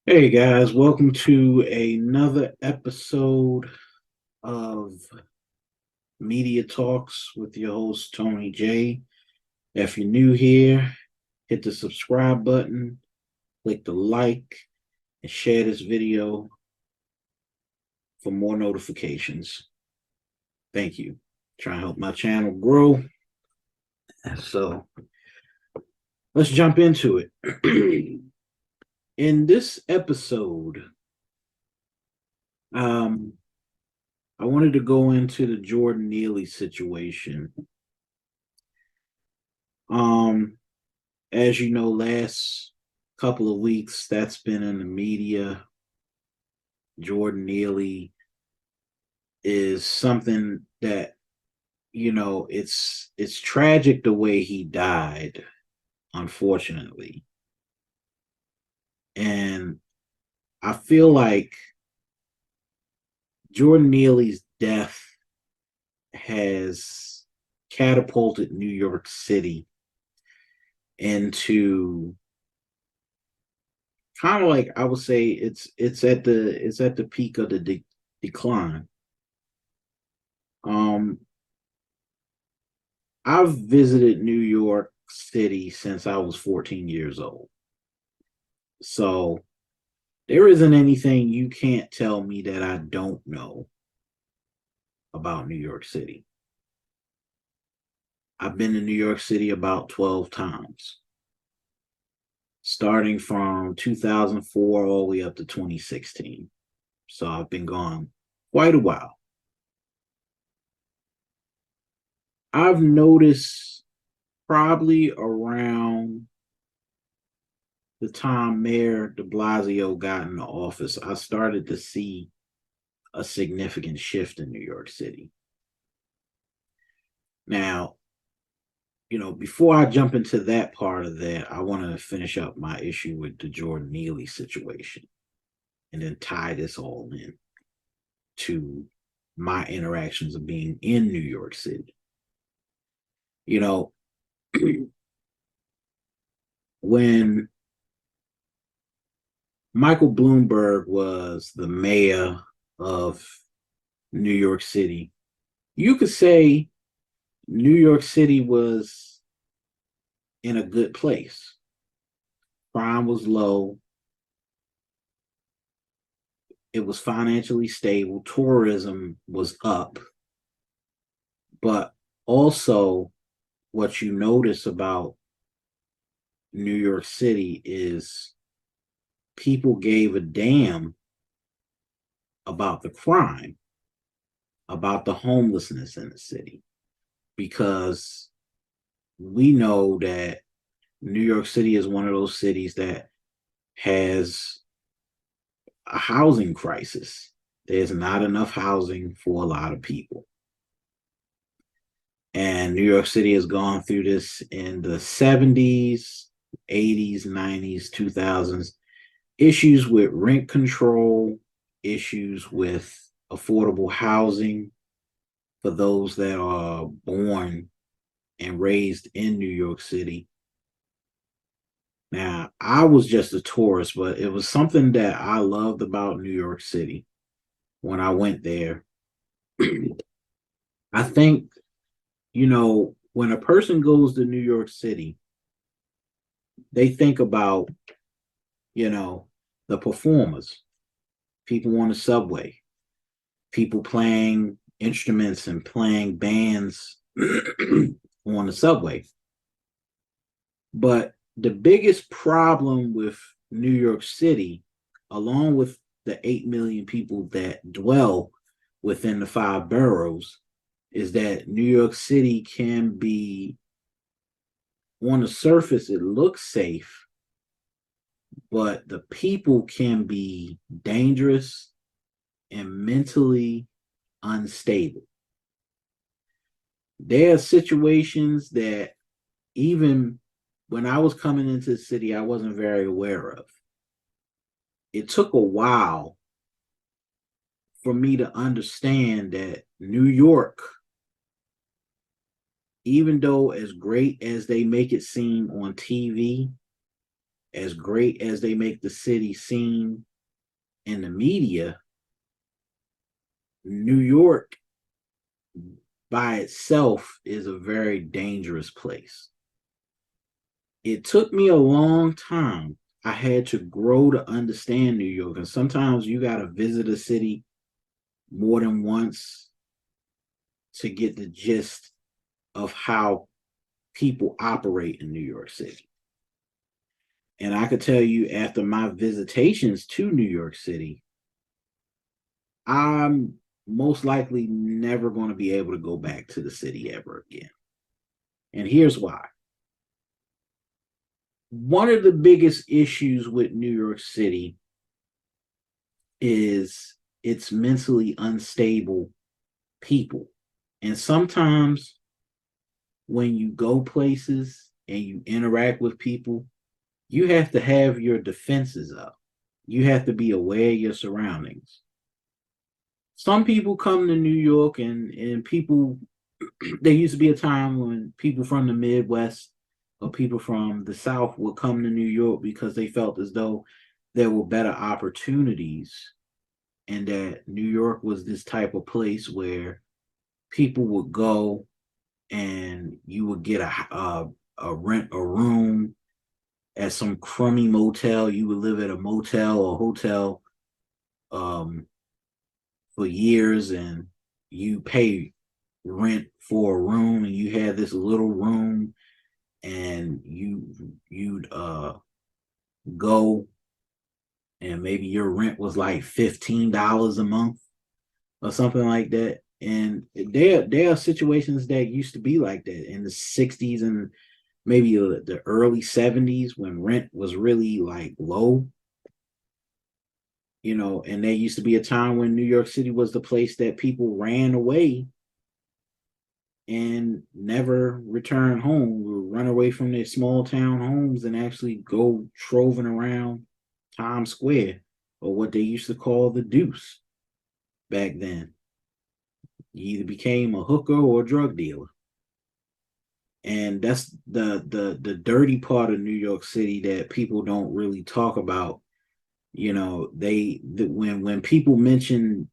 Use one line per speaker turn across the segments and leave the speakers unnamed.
Hey guys, welcome to another episode of Media Talks with your host Tony J. If you're new here, hit the subscribe button, click the like, and share this video for more notifications. Thank you. Try and help my channel grow. So let's jump into it. In this episode, um, I wanted to go into the Jordan Neely situation. Um, as you know, last couple of weeks that's been in the media. Jordan Neely is something that it's tragic the way he died, unfortunately, and I feel like Jordan Neely's death has catapulted New York City into kind of like I would say it's at the peak of the decline. Um, I've visited New York City since I was 14 years old. So there isn't anything you can't tell me that I don't know about New York City. I've been to New York City about 12 times, starting from 2004 all the way up to 2016. So I've been gone quite a while. I've noticed probably around the time Mayor de Blasio got into office, I started to see a significant shift in New York City. Now, before I jump into that part of that, I want to finish up my issue with the Jordan Neely situation and then tie this all in to my interactions of being in New York City. You know, when Michael Bloomberg was the mayor of New York City, you could say New York City was in a good place. Crime was low. It was financially stable. Tourism was up. But also, what you notice about New York City is people gave a damn about the crime, about the homelessness in the city, because we know that New York City is one of those cities that has a housing crisis. There's not enough housing for a lot of people. And New York City has gone through this in the 70s, 80s, 90s, 2000s. Issues with rent control, issues with affordable housing for those that are born and raised in New York City. Now, I was just a tourist, but it was something that I loved about New York City when I went there. I think, when a person goes to New York City, they think about, you know, the performers, people on the subway, people playing instruments and playing bands on the subway. But the biggest problem with New York City, along with the 8 million people that dwell within the five boroughs, is that New York City can be, on the surface, it looks safe, but the people can be dangerous and mentally unstable. There are situations that even when I was coming into the city, I wasn't very aware of. It took a while for me to understand that New York, even though as great as they make it seem on TV, as great as they make the city seem in the media, New York by itself is a very dangerous place. It took me a long time. I had to grow to understand New York. And sometimes you got to visit a city more than once to get the gist of how people operate in New York City. And I could tell you, after my visitations to New York City, I'm most likely never going to be able to go back to the city ever again. And here's why. One of the biggest issues with New York City is its mentally unstable people. And sometimes when you go places and you interact with people, you have to have your defenses up. You have to be aware of your surroundings. Some people come to New York and people, there used to be a time when people from the Midwest or people from the South would come to New York because they felt as though there were better opportunities and that New York was this type of place where people would go and you would get a rent a room at some crummy motel. You would live at a motel or hotel um, for years, and you pay rent for a room, and you had this little room, and you'd go, and maybe your rent was like $15 a month or something like that. And there are situations that used to be like that in the 60s and maybe the early 70s when rent was really like low, and there used to be a time when New York City was the place that people ran away and never return home, run away from their small town homes and actually go troving around Times Square, or what they used to call the Deuce back then. You either became a hooker or a drug dealer. And that's the dirty part of New York City that people don't really talk about. When people mention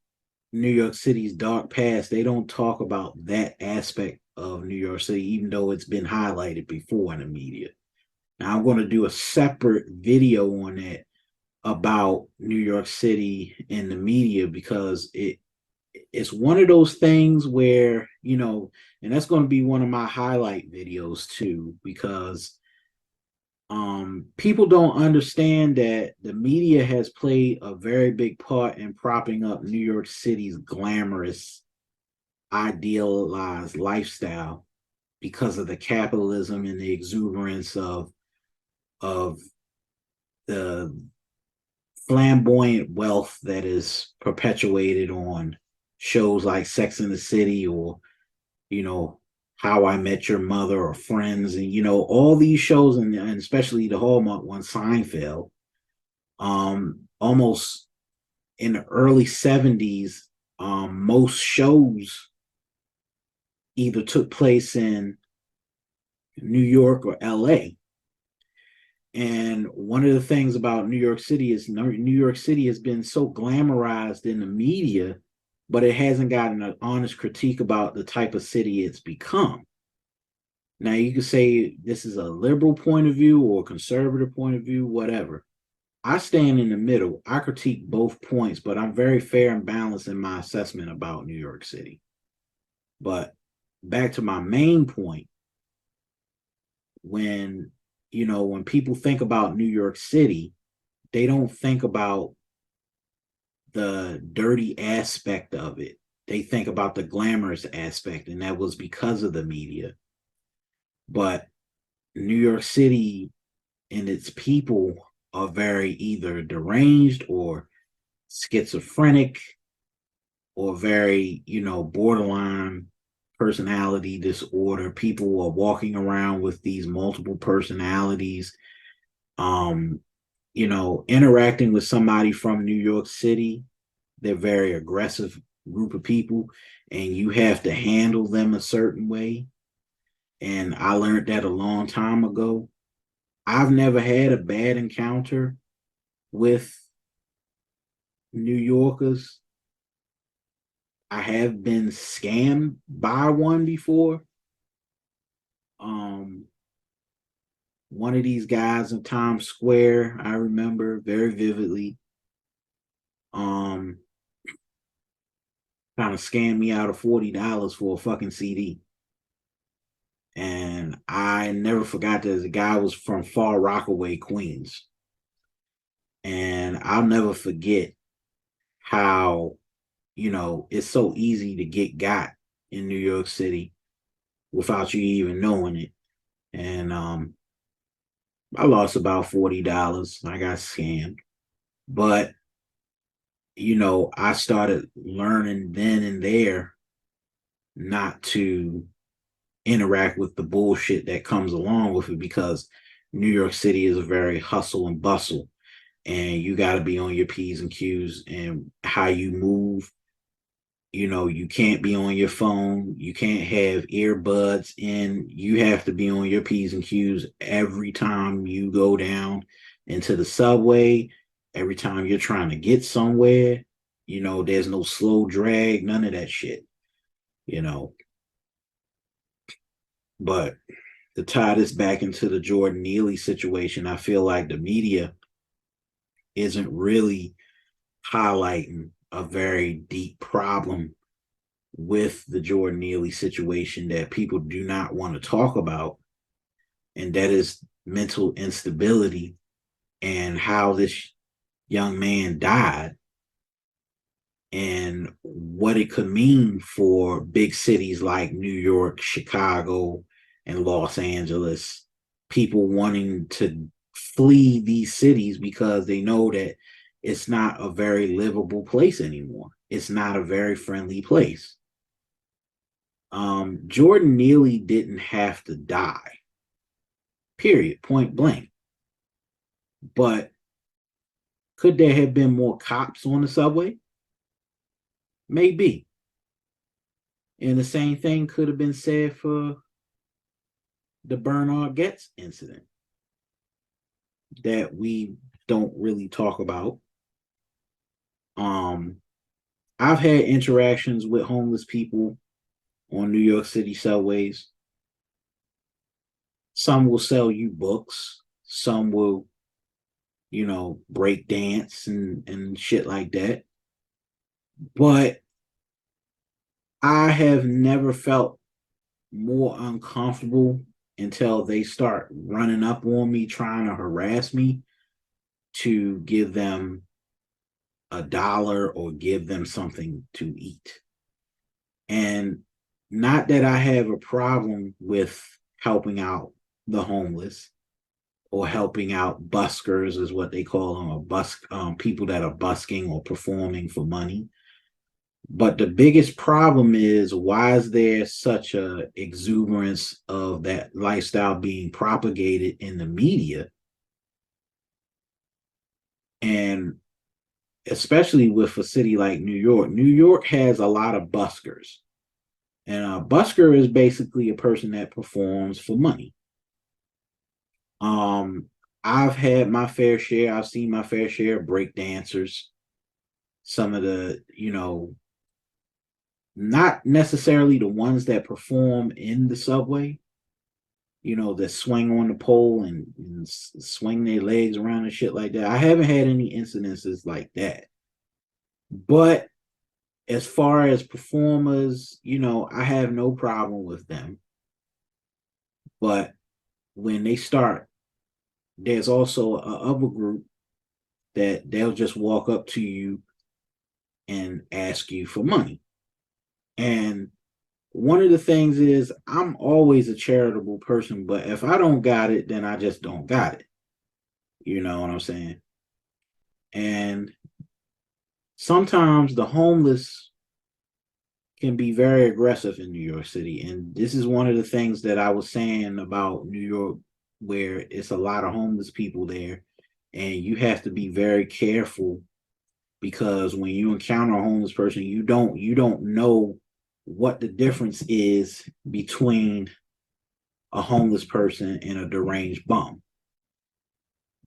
New York City's dark past, they don't talk about that aspect of New York City, even though it's been highlighted before in the media. Now, I'm going to do a separate video on that about New York City in the media because it's one of those things where, and that's going to be one of my highlight videos too, because people don't understand that the media has played a very big part in propping up New York City's glamorous, idealized lifestyle because of the capitalism and the exuberance of the flamboyant wealth that is perpetuated on shows like Sex and the City, or How I Met Your Mother, or Friends, and all these shows, and especially the Hallmark one, Seinfeld. Almost in the early 70s, most shows either took place in New York or LA. And one of the things about New York City is New York City has been so glamorized in the media, but it hasn't gotten an honest critique about the type of city it's become. Now, you could say this is a liberal point of view or a conservative point of view, whatever. I stand in the middle. I critique both points, but I'm very fair and balanced in my assessment about New York City. But back to my main point, when when people think about New York City, they don't think about the dirty aspect of it. They think about the glamorous aspect, and that was because of the media. But New York City and its people are very either deranged or schizophrenic or very, borderline personality disorder. People are walking around with these multiple personalities. Interacting with somebody from New York City, they're very aggressive group of people, and you have to handle them a certain way. And I learned that a long time ago. I've never had a bad encounter with New Yorkers. I have been scammed by one before. Um, One of these guys in Times Square, I remember very vividly. Um, Kind of scammed me out of $40 for a fucking CD. And I never forgot that the guy was from Far Rockaway, Queens. And I'll never forget how, it's so easy to get got in New York City without you even knowing it. And I lost about $40. I got scammed. But, I started learning then and there not to interact with the bullshit that comes along with it, because New York City is a very hustle and bustle, and you got to be on your P's and Q's and how you move. You can't be on your phone. You can't have earbuds in. You have to be on your P's and Q's every time you go down into the subway, every time you're trying to get somewhere. There's no slow drag, none of that shit, you know. But to tie this back into the Jordan Neely situation, I feel like the media isn't really highlighting a very deep problem with the Jordan Neely situation that people do not want to talk about, and that is mental instability and how this young man died and what it could mean for big cities like New York, Chicago, and Los Angeles. People wanting to flee these cities because they know that it's not a very livable place anymore. It's not a very friendly place. Jordan Neely didn't have to die, period, point blank. But could there have been more cops on the subway? Maybe. And the same thing could have been said for the Bernard Getz incident that we don't really talk about. Um, I've had interactions with homeless people on New York City subways. Some will sell you books, some will, break dance and shit like that. But I have never felt more uncomfortable until they start running up on me, trying to harass me to give them $1 or give them something to eat. And not that I have a problem with helping out the homeless or helping out buskers, is what they call them, or people that are busking or performing for money. But the biggest problem is, why is there such a exuberance of that lifestyle being propagated in the media? And especially with a city like New York. New York has a lot of buskers. And a busker is basically a person that performs for money. Um, I've had my fair share. I've seen my fair share of break dancers. Some of the, not necessarily the ones that perform in the subway, that swing on the pole and swing their legs around and shit like that. I haven't had any incidences like that. But as far as performers, I have no problem with them. But when they start, there's also a other group that they'll just walk up to you and ask you for money. And one of the things is, I'm always a charitable person, but if I don't got it, then I just don't got it. You know what I'm saying? And sometimes the homeless can be very aggressive in New York City. And this is one of the things that I was saying about New York, where it's a lot of homeless people there. And you have to be very careful, because when you encounter a homeless person, you don't know what the difference is between a homeless person and a deranged bum.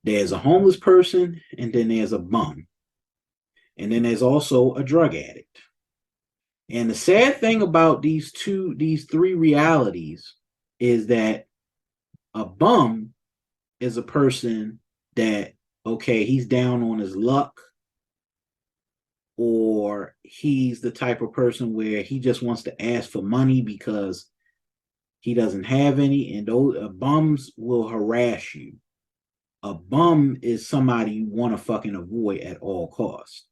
There's a homeless person, and then there's a bum. And then there's also a drug addict. And the sad thing about these three realities is that a bum is a person that, okay, he's down on his luck, or he's the type of person where he just wants to ask for money because he doesn't have any, and those bums will harass you. A bum is somebody you want to fucking avoid at all costs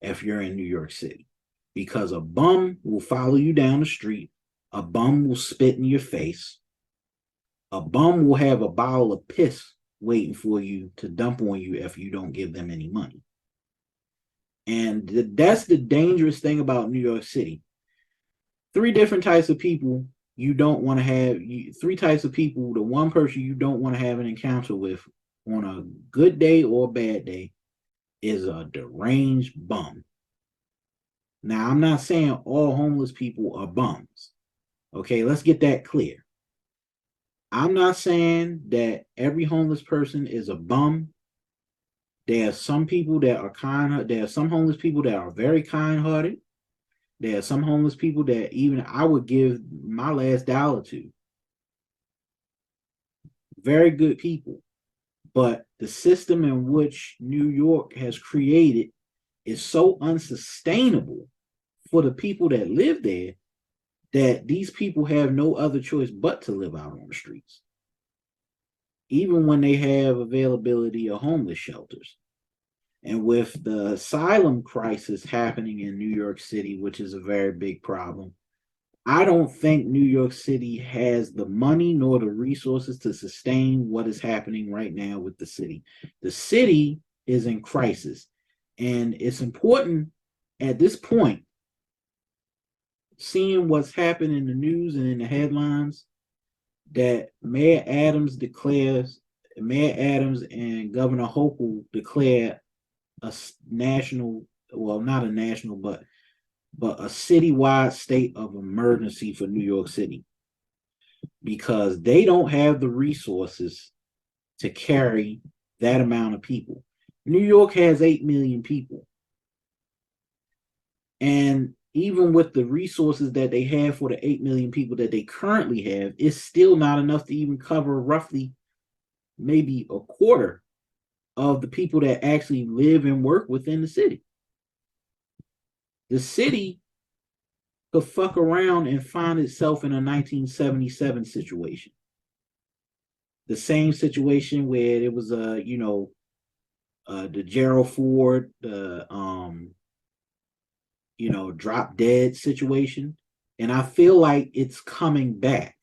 if you're in New York City, because a bum will follow you down the street, a bum will spit in your face, a bum will have a bottle of piss waiting for you to dump on you if you don't give them any money. And that's the dangerous thing about New York City. Three different types of people you don't want to have, three types of people, the one person you don't want to have an encounter with on a good day or a bad day is a deranged bum. Now, I'm not saying all homeless people are bums. Okay, let's get that clear. I'm not saying that every homeless person is a bum. There are some people that are kind. There are some homeless people that are very kind-hearted. There are some homeless people that even I would give my last dollar to. Very good people. But the system in which New York has created is so unsustainable for the people that live there that these people have no other choice but to live out on the streets, even when they have availability of homeless shelters. And with the asylum crisis happening in New York City, which is a very big problem, I don't think New York City has the money nor the resources to sustain what is happening right now with the city. The city is in crisis. And it's important at this point, seeing what's happened in the news and in the headlines, that Mayor Adams and Governor Hochul declare a national, well, not a national, but a citywide state of emergency for New York City, because they don't have the resources to carry that amount of people. New York has 8 million people. And even with the resources that they have for the 8 million people that they currently have, it's still not enough to even cover roughly maybe a quarter of the people that actually live and work within the city. The city could fuck around and find itself in a 1977 situation. The same situation where it was the Gerald Ford, the drop dead situation. And I feel like it's coming back.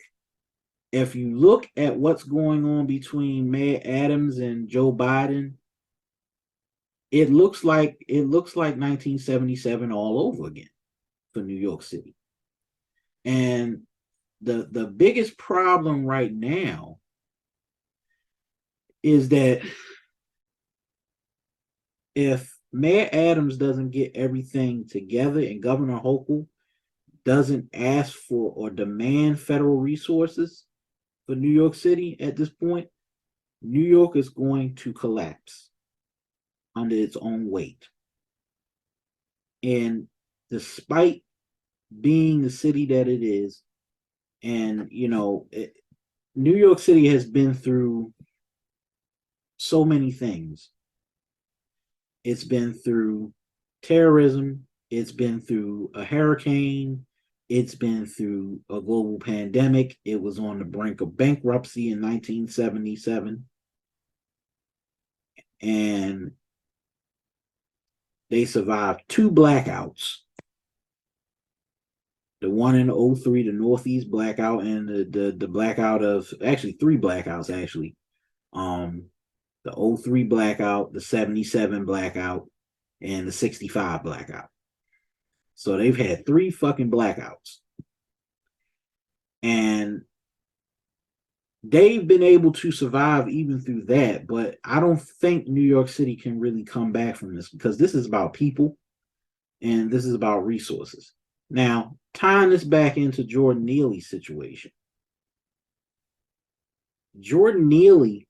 If you look at what's going on between Mayor Adams and Joe Biden, it looks like 1977 all over again for New York City. And the biggest problem right now is that if Mayor Adams doesn't get everything together and Governor Hochul doesn't ask for or demand federal resources for New York City at this point, New York is going to collapse under its own weight. And despite being the city that it is, and New York City has been through so many things. It's been through terrorism, it's been through a hurricane, it's been through a global pandemic. It was on the brink of bankruptcy in 1977. And they survived two blackouts. The one in 03, the Northeast blackout, and the blackout of actually three blackouts actually. The 03 blackout, the 77 blackout, and the 65 blackout. So they've had three fucking blackouts. And they've been able to survive even through that, but I don't think New York City can really come back from this, because this is about people and this is about resources. Now, tying this back into Jordan Neely's situation. Jordan Neely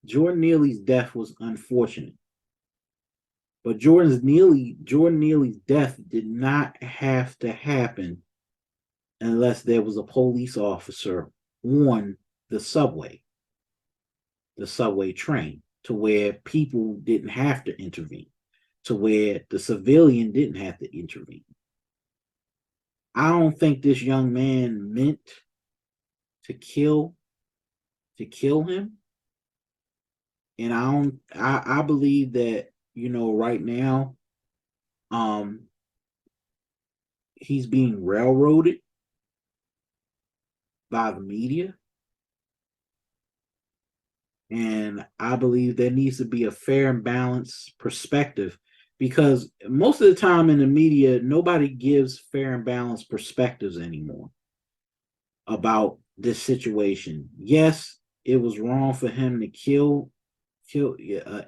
Jordan Neely's death was unfortunate, but Jordan Neely's death did not have to happen unless there was a police officer on the subway, the subway train, to where people didn't have to intervene, to where the civilian didn't have to intervene. I don't think this young man meant to kill him. And I believe that, right now, um he's being railroaded by the media. And I believe there needs to be a fair and balanced perspective, because most of the time in the media, nobody gives fair and balanced perspectives anymore about this situation. Yes, it was wrong for him to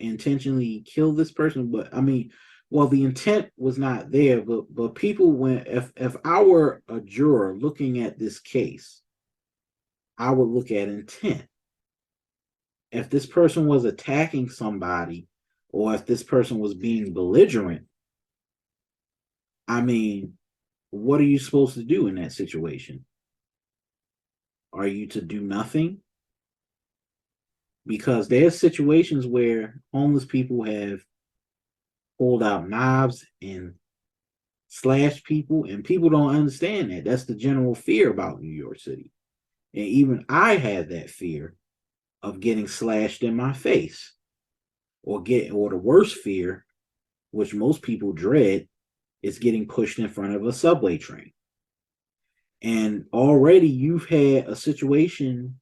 intentionally kill this person, but I mean, well, the intent was not there, but people, when if I were a juror looking at this case, I would look at intent. If this person was attacking somebody, or if this person was being belligerent, I mean, what are you supposed to do in that situation? Are you to do nothing? Because there's situations where homeless people have pulled out knives and slashed people, and people don't understand that. That's the general fear about New York City. And even I had that fear of getting slashed in my face, or the worst fear, which most people dread, is getting pushed in front of a subway train. And already you've had a situation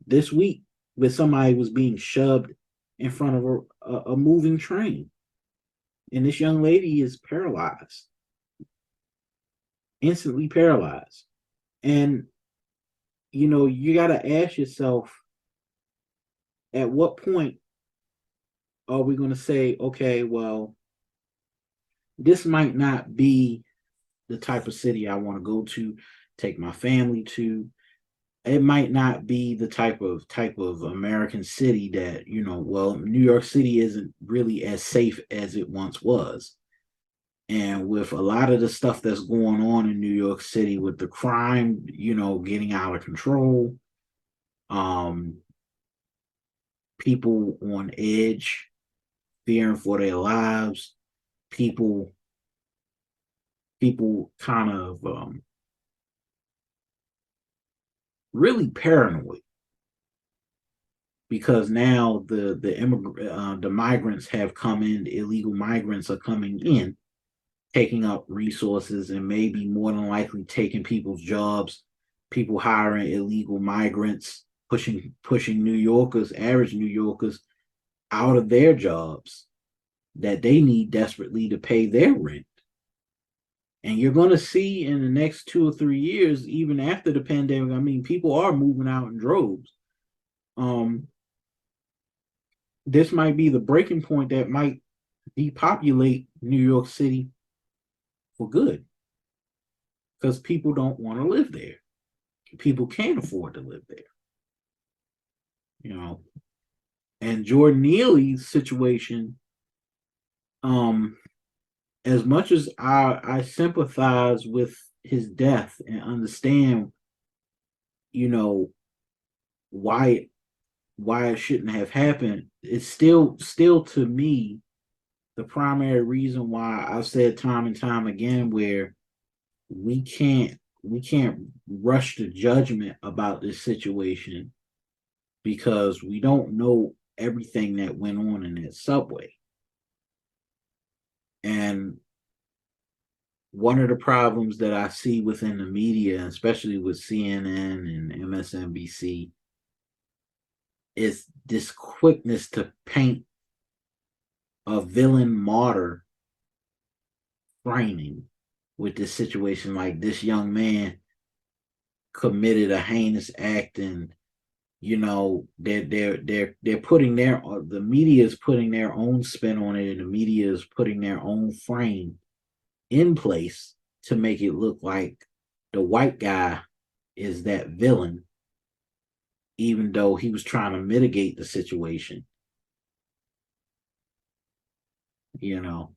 this week where somebody was being shoved in front of a moving train. And this young lady is paralyzed, instantly paralyzed. And, you got to ask yourself, at what point are we going to say, okay, well, this might not be the type of city I want to go to, take my family to. It might not be the type of American city that, well, New York City isn't really as safe as it once was. And with a lot of the stuff that's going on in New York City, with the crime, getting out of control, um, people on edge, fearing for their lives, people kind of really paranoid, because now the migrants have come in, the illegal migrants are coming in, taking up resources, and maybe more than likely taking people's jobs. People hiring illegal migrants, pushing New Yorkers, average New Yorkers, out of their jobs that they need desperately to pay their rent. And you're going to see in the next 2 or 3 years, even after the pandemic, I mean, people are moving out in droves. Um, this might be the breaking point that might depopulate New York City for good, because people don't want to live there. People can't afford to live there. You know, and Jordan Neely's situation, um, as much as I sympathize with his death and understand, you know, why why it shouldn't have happened, it's still to me the primary reason why I've said time and time again, where we can't rush to judgment about this situation, because we don't know everything that went on in that subway. And one of the problems that I see within the media, especially with CNN and MSNBC, is this quickness to paint a villain martyr framing with this situation. Like, this young man committed a heinous act, and they're putting the media is putting their own spin on it, and the media is putting their own frame in place to make it look like the white guy is that villain, even though he was trying to mitigate the situation, you know.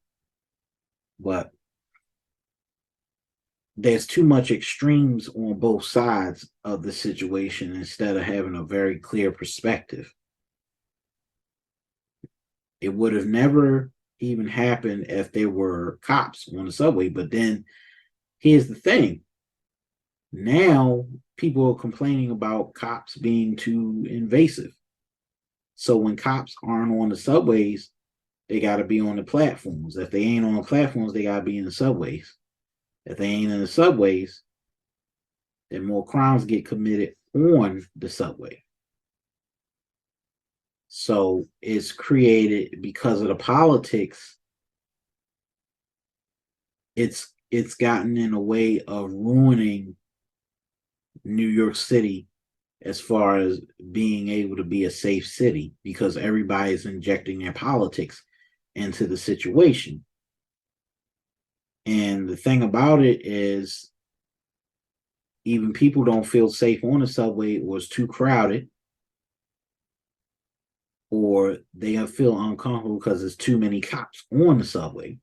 But there's too much extremes on both sides of the situation instead of having a very clear perspective. It would have never even happened if there were cops on the subway. But then here's the thing, now people are complaining about cops being too invasive. So when cops aren't on the subways, they got to be on the platforms. If they ain't on the platforms, they got to be in the subways. If they ain't in the subways, then more crimes get committed on the subway. So it's created because of the politics. It's gotten in a way of ruining New York City as far as being able to be a safe city because everybody is injecting their politics into the situation. And the thing about it is, even people don't feel safe on the subway, or it's too crowded, or they feel uncomfortable because there's too many cops on the subway.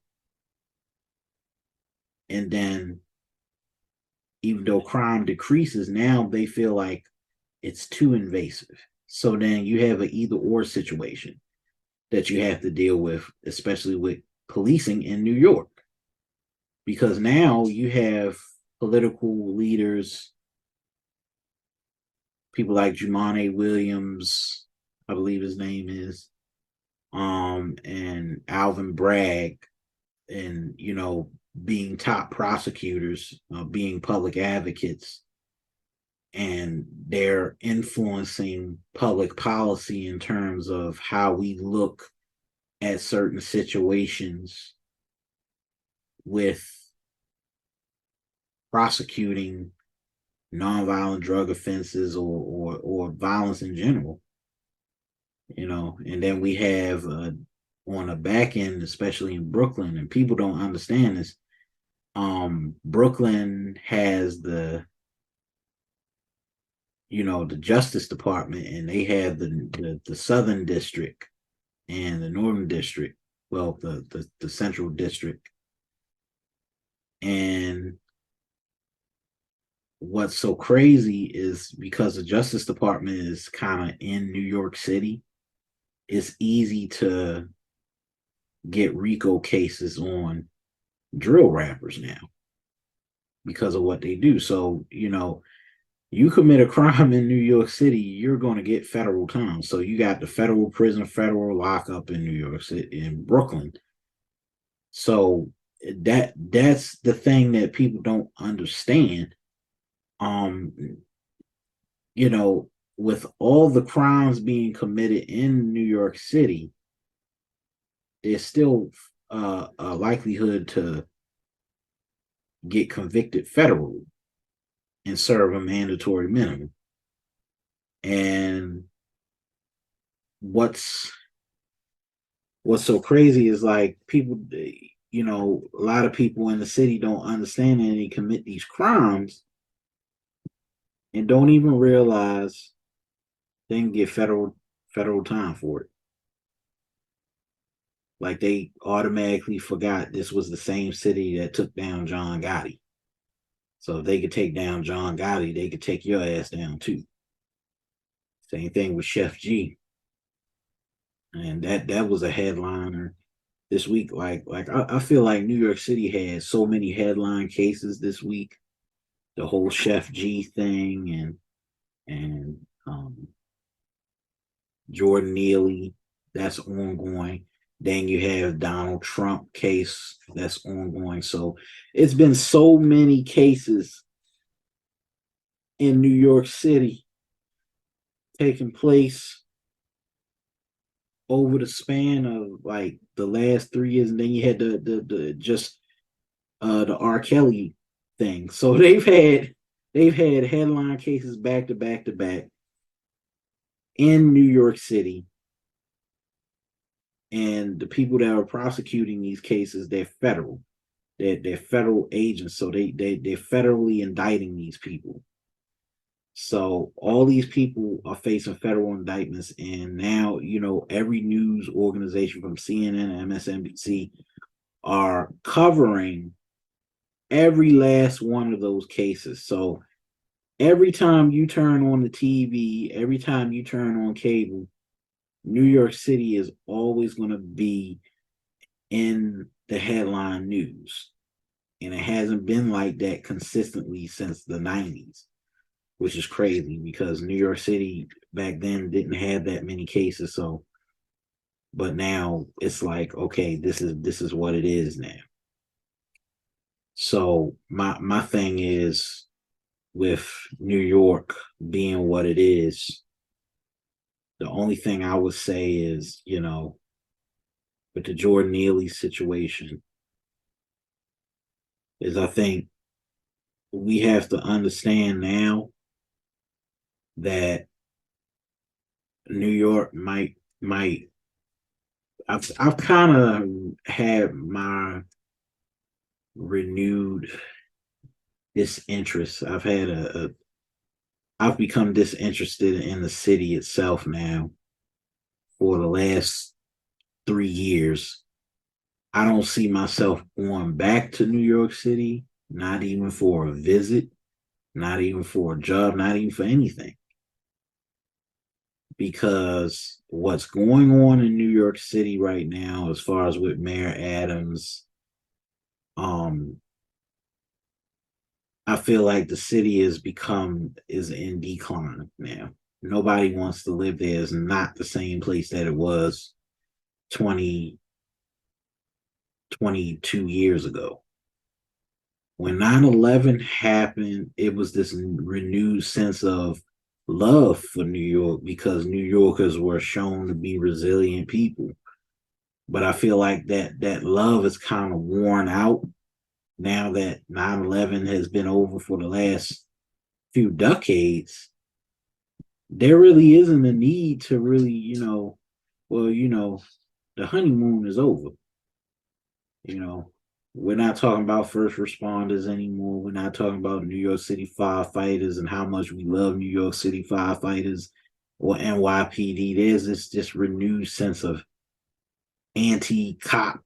And then, even though crime decreases, now they feel like it's too invasive. So then you have an either or situation that you have to deal with, especially with policing in New York. Because now you have political leaders, people like Jumaane Williams, I believe his name is, and Alvin Bragg, and being top prosecutors, being public advocates, and they're influencing public policy in terms of how we look at certain situations with prosecuting nonviolent drug offenses or violence in general. And then we have on a back end, especially in Brooklyn, and people don't understand this. Brooklyn has the Justice Department, and they have the Southern District and the Northern District. Well, the Central District. And what's so crazy is because the Justice Department is kind of in New York City, it's easy to get RICO cases on drill rappers now because of what they do. So, you commit a crime in New York City, you're going to get federal time. So you got the federal prison, federal lockup in New York City, in Brooklyn. So that's the thing that people don't understand. Um, with all the crimes being committed in New York City, there's still a likelihood to get convicted federally and serve a mandatory minimum. And what's so crazy is, like, people, a lot of people in the city don't understand that they commit these crimes and don't even realize they can get federal time for it. Like, they automatically forgot this was the same city that took down John Gotti. So if they could take down John Gotti, they could take your ass down too. Same thing with Chef G. And that was a headliner this week. Like I feel like New York City had so many headline cases this week. The whole Chef G thing, and Jordan Neely, that's ongoing. Then you have Donald Trump case that's ongoing. So it's been so many cases in New York City taking place over the span of like the last 3 years, and then you had the just the R. Kelly thing. So they've had headline cases back to back to back in New York City, and the people that are prosecuting these cases, they're federal. They're federal agents, so they're federally indicting these people. So all these people are facing federal indictments, and now every news organization from CNN and MSNBC are covering every last one of those cases. So every time you turn on the TV, every time you turn on cable, New York City is always going to be in the headline news. And it hasn't been like that consistently since the 90s, which is crazy because New York City back then didn't have that many cases. So, but now it's like, okay, this is what it is now. So my thing is with New York being what it is, the only thing I would say is, with the Jordan Neely situation, is I think we have to understand now that New York might I've kind of had my renewed disinterest. I've become disinterested in the city itself now for the last 3 years. I don't see myself going back to New York City, not even for a visit, not even for a job, not even for anything. Because what's going on in New York City right now, as far as with Mayor Adams, um, I feel like the city is in decline now. Nobody wants to live there. It's not the same place that it was 20, 22 years ago. When 9/11 happened, it was this renewed sense of love for New York because New Yorkers were shown to be resilient people. But I feel like that love is kind of worn out now that 9/11 has been over for the last few decades. There really isn't a need to really, well, the honeymoon is over. You know, we're not talking about first responders anymore. We're not talking about New York City firefighters and how much we love New York City firefighters or NYPD. There's this just renewed sense of anti-cop,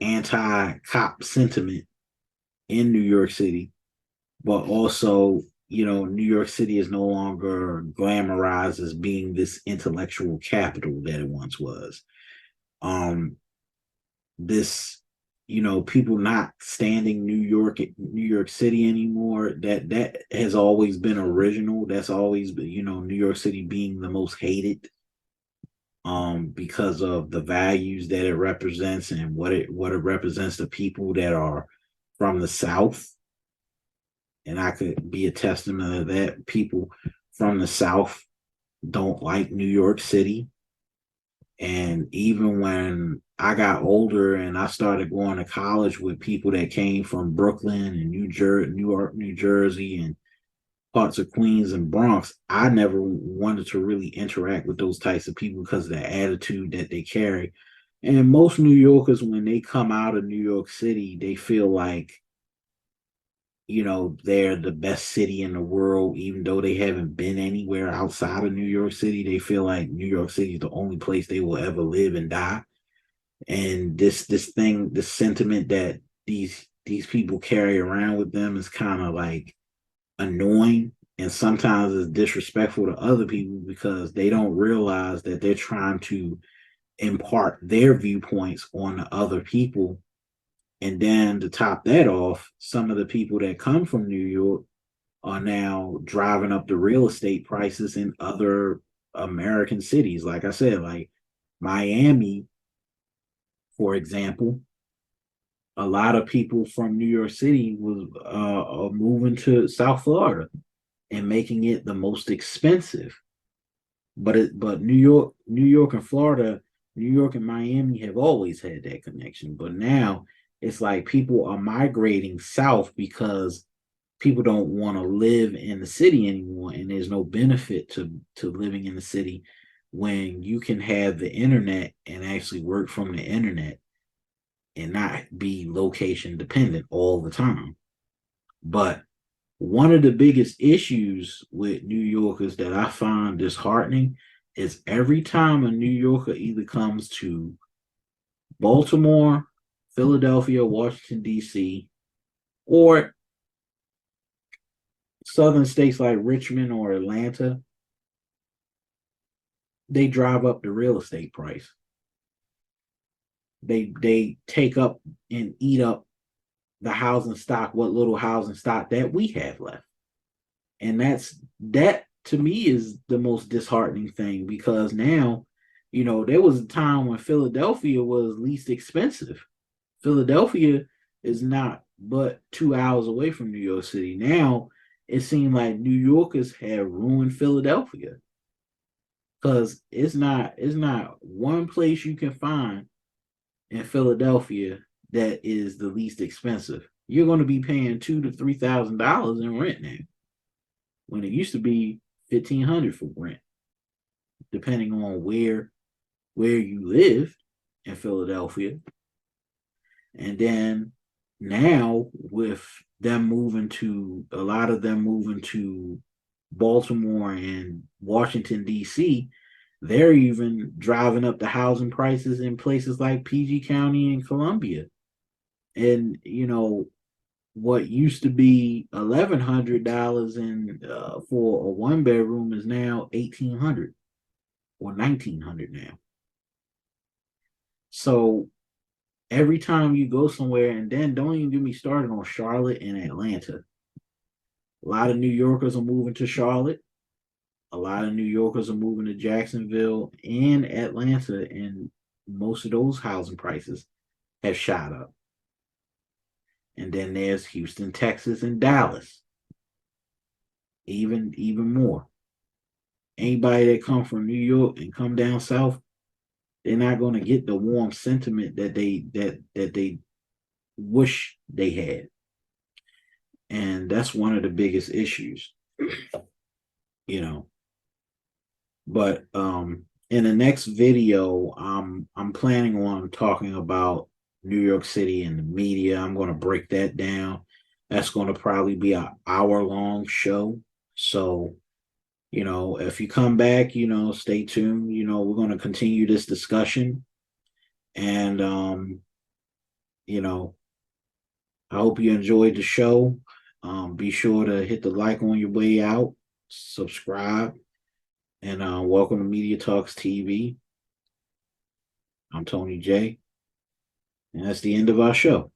anti-cop sentiment in New York City, but also, New York City is no longer glamorized as being this intellectual capital that it once was. Um, this, people not standing New York City anymore. That has always been original. That's always been, New York City being the most hated because of the values that it represents and what it represents to people that are from the South. And I could be a testament of that. People from the South don't like New York City. And even when I got older and I started going to college with people that came from Brooklyn and New York, New Jersey, and parts of Queens and Bronx, I never wanted to really interact with those types of people because of the attitude that they carry. And most New Yorkers, when they come out of New York City, they feel like, they're the best city in the world, even though they haven't been anywhere outside of New York City. They feel like New York City is the only place they will ever live and die. And this sentiment that these people carry around with them is kind of like annoying, and sometimes it's disrespectful to other people because they don't realize that they're trying to impart their viewpoints on the other people. And then to top that off, some of the people that come from New York are now driving up the real estate prices in other American cities. Like I said, like Miami, for example, a lot of people from New York City was moving to South Florida and making it the most expensive. But New York and Florida, New York and Miami have always had that connection. But now it's like people are migrating south because people don't want to live in the city anymore, and there's no benefit to living in the city when you can have the internet and actually work from the internet and not be location dependent all the time. But One of the biggest issues with New Yorkers that I find disheartening is every time a New Yorker either comes to Baltimore, Philadelphia, Washington, D.C., or southern states like Richmond or Atlanta, they drive up the real estate price. They take up and eat up the housing stock, what little housing stock that we have left. And that to me is the most disheartening thing, because now, there was a time when Philadelphia was least expensive. Philadelphia is not but 2 hours away from New York City. Now it seems like New Yorkers have ruined Philadelphia, because it's not one place you can find in Philadelphia that is the least expensive. You're going to be paying $2,000 to $3,000 in rent now, when it used to be 1,500 for rent, depending on where you live in Philadelphia. And then now, with them moving to a lot of them moving to Baltimore and Washington, D.C., they're even driving up the housing prices in places like PG County and Columbia. And, what used to be $1,100 in for a 1 bedroom is now 1,800 or 1,900 now. So every time you go somewhere, and then don't even get me started on Charlotte and Atlanta. A lot of New Yorkers are moving to Charlotte. A lot of New Yorkers are moving to Jacksonville and Atlanta, and most of those housing prices have shot up. And then there's Houston, Texas, and Dallas. Even more. Anybody that come from New York and come down south, they're not going to get the warm sentiment that they wish they had. And that's one of the biggest issues, you know. But in the next video, I'm planning on talking about New York City and the media. I'm going to break that down. That's going to probably be an hour-long show. So, if you come back, stay tuned. We're going to continue this discussion. And, I hope you enjoyed the show. Be sure to hit the like on your way out, subscribe, and welcome to Media Talks TV. I'm Tony J, and that's the end of our show.